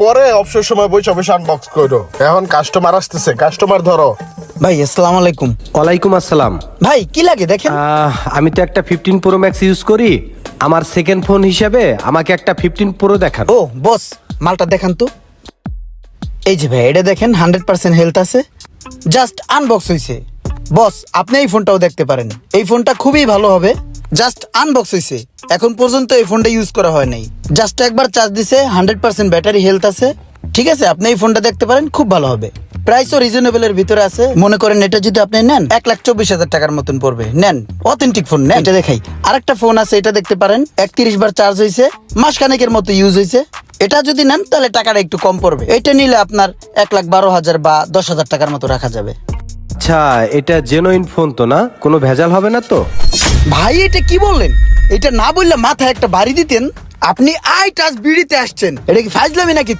পরে অবসর সময় বসে বসে আনবক্স করো। এখন কাস্টমার আসতেছে, কাস্টমার ধরো। ভাই আসসালামু আলাইকুম। ওয়ালাইকুম আসসালাম। ভাই কি লাগে দেখেন। আমি তো একটা 15 প্রো ম্যাক্স ইউজ করি, আমার সেকেন্ড ফোন হিসেবে আমাকে একটা 15 প্রো দেখান। ও বস, মালটা দেখান তো। এই যে ভাই, এটা দেখেন 100% হেলথ আছে, জাস্ট আনবক্স হইছে। বস আপনি এই ফোনটাও দেখতে পারেন, এই ফোনটা খুবই ভালো হবে। জাস্ট আনবক্স হইছে, এখন পর্যন্ত এই ফোনটা ইউজ করা হয় নাই। জাস্ট একবার চার্জ দিছে, 100% ব্যাটারি হেলথ আছে। ঠিক আছে, আপনি এই ফোনটা দেখতে পারেন, খুব ভালো হবে। প্রাইসও রিজনেবলের ভিতরে আছে। মনে করেন এটা যদি আপনি নেন 1,24,000 টাকার মতন পড়বে। নেন, অথেন্টিক ফোন নেন। এটা দেখাই, আরেকটা ফোন আছে, এটা দেখতে পারেন। 31 বার চার্জ হয়েছে, মাসখানেকের মতো ইউজ হয়েছে। এটা যদি নেন তাহলে টাকাটা একটু কম পড়বে। এটা নিলে আপনার 1,12,000 বা 10,000 টাকার মতো রাখা যাবে। আচ্ছা, এটা জেনুইন ফোন তো না? কোনো ভেজাল হবে না তো? ভাই এটা কি বললেন? এটা না বললে মাথায় একটা বাড়ি দিতেন। আপনি আই টাচ বিড়িতে আসছেন, এটা কি ফাজলামি নাকি?